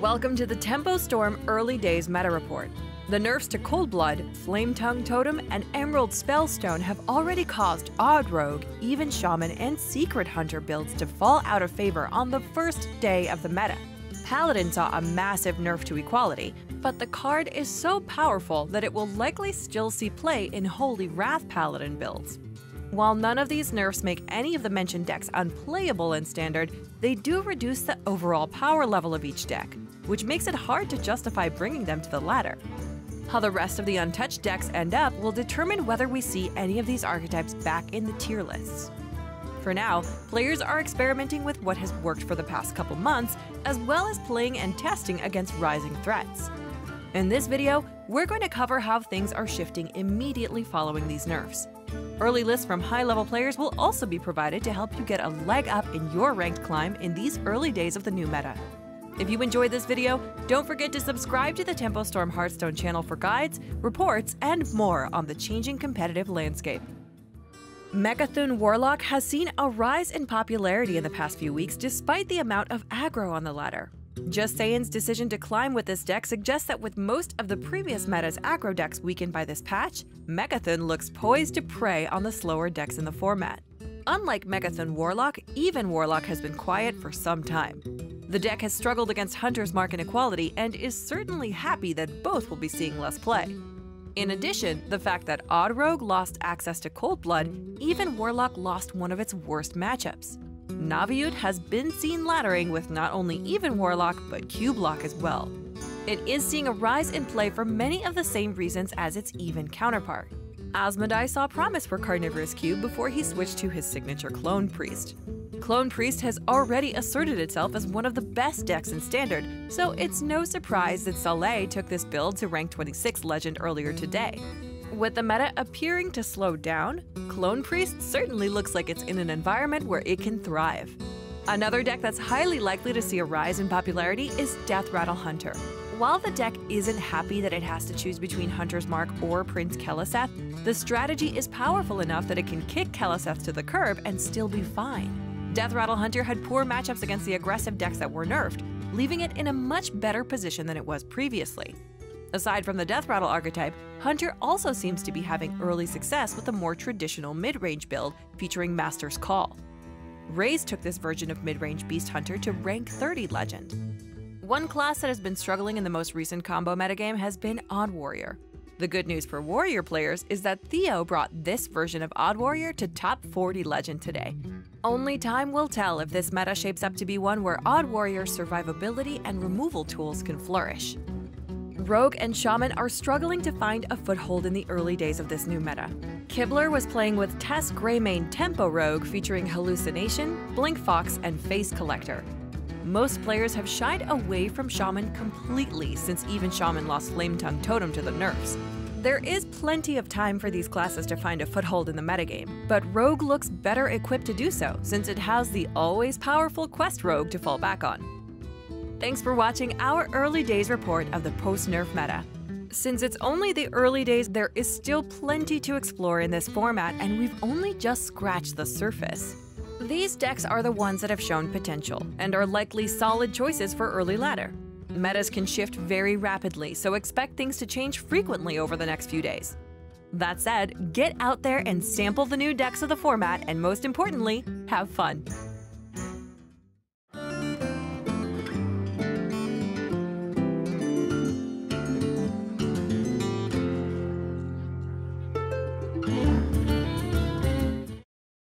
Welcome to the Tempo Storm Early Days Meta Report. The nerfs to Cold Blood, Flame Tongue Totem, and Emerald Spellstone have already caused odd Rogue, Even Shaman, and Secret Hunter builds to fall out of favor on the first day of the meta. Paladin saw a massive nerf to Equality, but the card is so powerful that it will likely still see play in Holy Wrath Paladin builds. While none of these nerfs make any of the mentioned decks unplayable in Standard, they do reduce the overall power level of each deck, which makes it hard to justify bringing them to the ladder. How the rest of the untouched decks end up will determine whether we see any of these archetypes back in the tier lists. For now, players are experimenting with what has worked for the past couple months, as well as playing and testing against rising threats. In this video, we're going to cover how things are shifting immediately following these nerfs. Early lists from high-level players will also be provided to help you get a leg up in your ranked climb in these early days of the new meta. If you enjoyed this video, don't forget to subscribe to the Tempo Storm Hearthstone channel for guides, reports, and more on the changing competitive landscape. Mechathun Warlock has seen a rise in popularity in the past few weeks despite the amount of aggro on the ladder. Just Saiyin's decision to climb with this deck suggests that with most of the previous meta's aggro decks weakened by this patch, Mechathun looks poised to prey on the slower decks in the format. Unlike Mechathun Warlock, Even Warlock has been quiet for some time. The deck has struggled against Hunter's Mark and Equality and is certainly happy that both will be seeing less play. In addition, the fact that Odd Rogue lost access to Cold Blood, Even Warlock lost one of its worst matchups. Naviut has been seen laddering with not only Even Warlock, but Q-Block as well. It is seeing a rise in play for many of the same reasons as its Even counterpart. Asmodai saw promise for Carnivorous Q before he switched to his signature Clone Priest. Clone Priest has already asserted itself as one of the best decks in Standard, so it's no surprise that Saleh took this build to rank 26 Legend earlier today. With the meta appearing to slow down, Clone Priest certainly looks like it's in an environment where it can thrive. Another deck that's highly likely to see a rise in popularity is Death Rattle Hunter. While the deck isn't happy that it has to choose between Hunter's Mark or Prince Keleseth, the strategy is powerful enough that it can kick Keleseth to the curb and still be fine. Death Rattle Hunter had poor matchups against the aggressive decks that were nerfed, leaving it in a much better position than it was previously. Aside from the Death Rattle archetype, Hunter also seems to be having early success with a more traditional mid-range build featuring Master's Call. Raze took this version of mid-range Beast Hunter to rank 30 Legend. One class that has been struggling in the most recent combo metagame has been Odd Warrior. The good news for Warrior players is that Theo brought this version of Odd Warrior to top 40 Legend today. Only time will tell if this meta shapes up to be one where Odd Warrior's survivability and removal tools can flourish. Rogue and Shaman are struggling to find a foothold in the early days of this new meta. Kibler was playing with Tess Greymane Tempo Rogue featuring Hallucination, Blink Fox, and Face Collector. Most players have shied away from Shaman completely since Even Shaman lost Flame Tongue Totem to the nerfs. There is plenty of time for these classes to find a foothold in the metagame, but Rogue looks better equipped to do so since it has the always powerful Quest Rogue to fall back on. Thanks for watching our early days report of the post-nerf meta. Since it's only the early days, there is still plenty to explore in this format, and we've only just scratched the surface. These decks are the ones that have shown potential, and are likely solid choices for early ladder. Metas can shift very rapidly, so expect things to change frequently over the next few days. That said, get out there and sample the new decks of the format, and most importantly, have fun.